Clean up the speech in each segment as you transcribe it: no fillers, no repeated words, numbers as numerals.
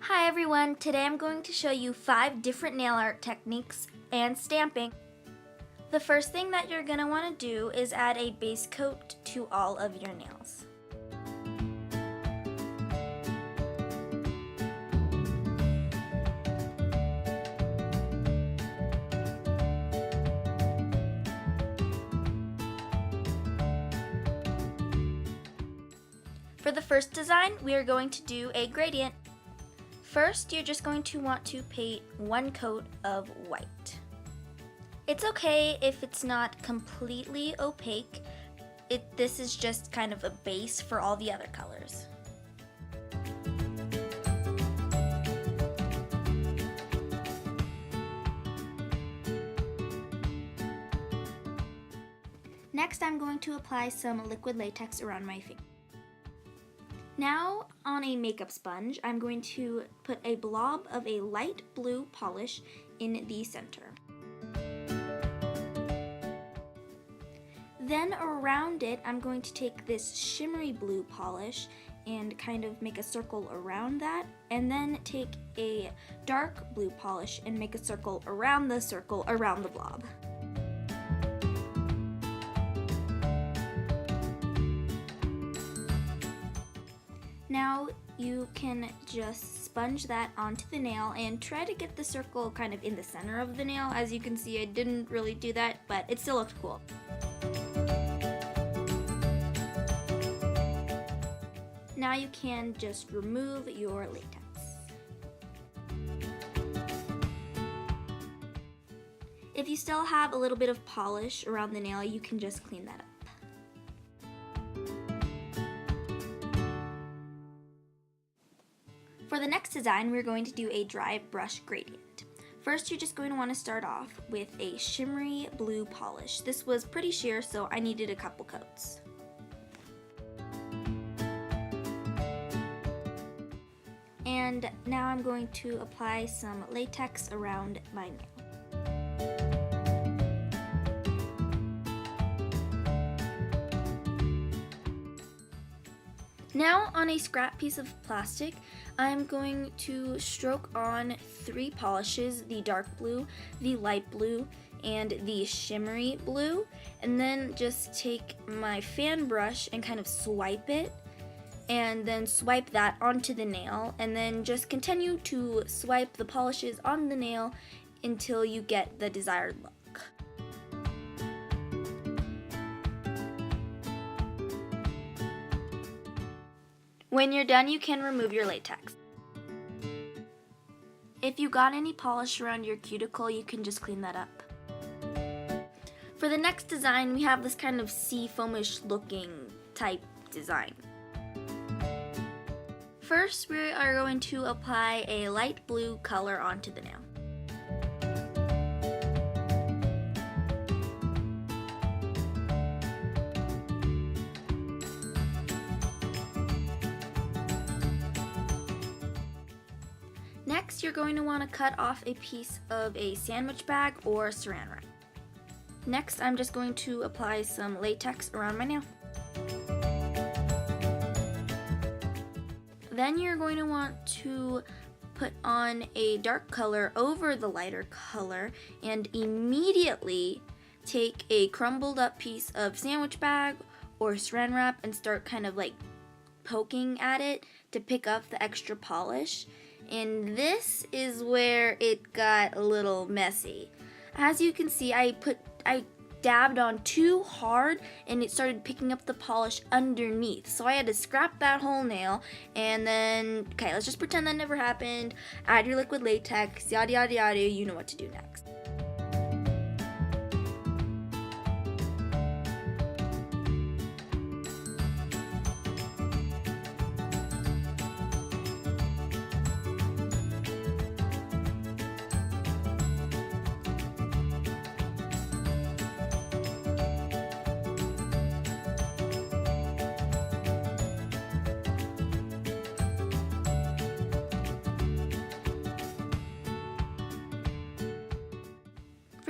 Hi everyone, today I'm going to show you 5 different nail art techniques and stamping. The first thing that you're going to want to do is add a base coat to all of your nails. For the first design, we are going to do a gradient. First, you're just going to want to paint one coat of white. It's okay if it's not completely opaque. This is just kind of a base for all the other colors. Next, I'm going to apply some liquid latex around my finger. Now, on a makeup sponge, I'm going to put a blob of a light blue polish in the center. Then around it, I'm going to take this shimmery blue polish and kind of make a circle around that, and then take a dark blue polish and make a circle around the blob. Now you can just sponge that onto the nail and try to get the circle kind of in the center of the nail. As you can see, I didn't really do that, but it still looked cool. Now you can just remove your latex. If you still have a little bit of polish around the nail, you can just clean that up. For the next design, we're going to do a dry brush gradient. First, you're just going to want to start off with a shimmery blue polish. This was pretty sheer, so I needed a couple coats. And now I'm going to apply some latex around my nail. Now, on a scrap piece of plastic, I'm going to stroke on 3 polishes, the dark blue, the light blue, and the shimmery blue, and then just take my fan brush and kind of swipe it, and then swipe that onto the nail, and then just continue to swipe the polishes on the nail until you get the desired look. When you're done, you can remove your latex. If you got any polish around your cuticle, you can just clean that up. For the next design, we have this kind of sea foamish looking type design. First, we are going to apply a light blue color onto the nail. Next, you're going to want to cut off a piece of a sandwich bag or saran wrap. Next, I'm just going to apply some latex around my nail. Then you're going to want to put on a dark color over the lighter color and immediately take a crumbled up piece of sandwich bag or saran wrap and start kind of like poking at it to pick up the extra polish. And this is where it got a little messy. As you can see, I dabbed on too hard and it started picking up the polish underneath. So I had to scrap that whole nail, and then, okay, let's just pretend that never happened. Add your liquid latex, yada yada yada, you know what to do next.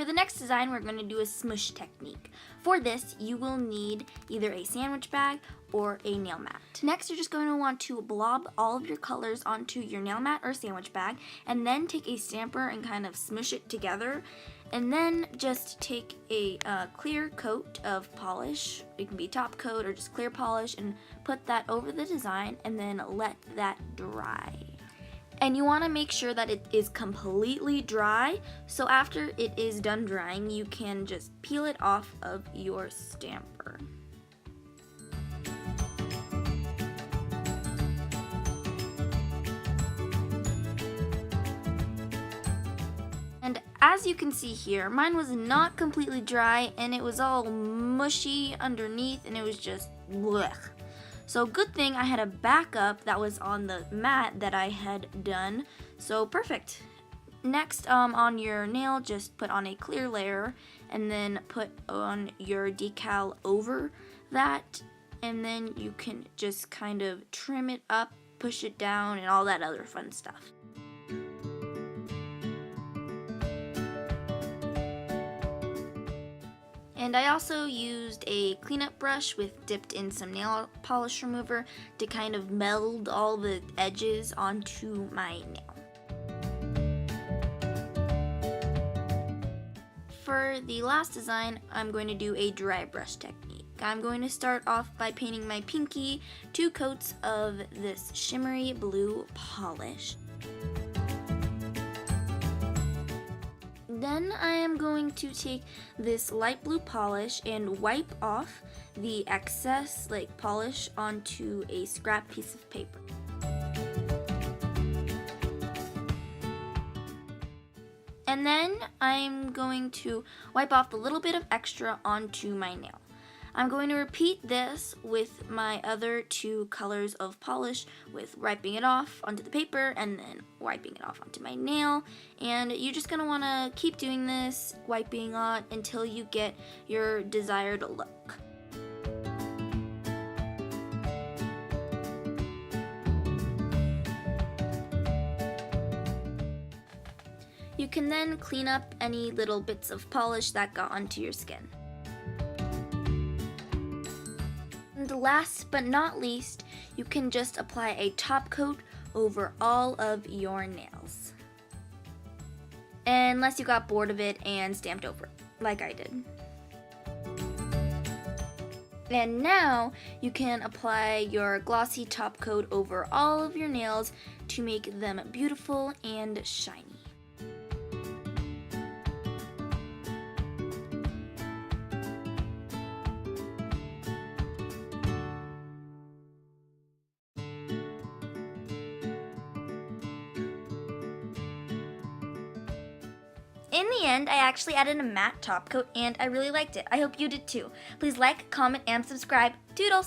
For the next design, we're going to do a smush technique. For this, you will need either a sandwich bag or a nail mat. Next, you're just going to want to blob all of your colors onto your nail mat or sandwich bag, and then take a stamper and kind of smush it together. And then just take a clear coat of polish. It can be top coat or just clear polish, and put that over the design and then let that dry. And you want to make sure that it is completely dry, so after it is done drying, you can just peel it off of your stamper. And as you can see here, mine was not completely dry and it was all mushy underneath and it was just blech. So good thing I had a backup that was on the mat that I had done, so perfect. Next, on your nail, just put on a clear layer and then put on your decal over that, and then you can just kind of trim it up, push it down, and all that other fun stuff. And I also used a cleanup brush dipped in some nail polish remover to kind of meld all the edges onto my nail. For the last design, I'm going to do a dry brush technique. I'm going to start off by painting my pinky 2 coats of this shimmery blue polish. Then I am going to take this light blue polish and wipe off the excess polish onto a scrap piece of paper. And then I'm going to wipe off the little bit of extra onto my nail. I'm going to repeat this with my other 2 colors of polish, with wiping it off onto the paper and then wiping it off onto my nail. And you're just going to want to keep doing this, wiping on until you get your desired look. You can then clean up any little bits of polish that got onto your skin. And last but not least, you can just apply a top coat over all of your nails. Unless you got bored of it and stamped over it, like I did. And now you can apply your glossy top coat over all of your nails to make them beautiful and shiny. In the end, I actually added a matte top coat and I really liked it. I hope you did too. Please like, comment, and subscribe. Toodles!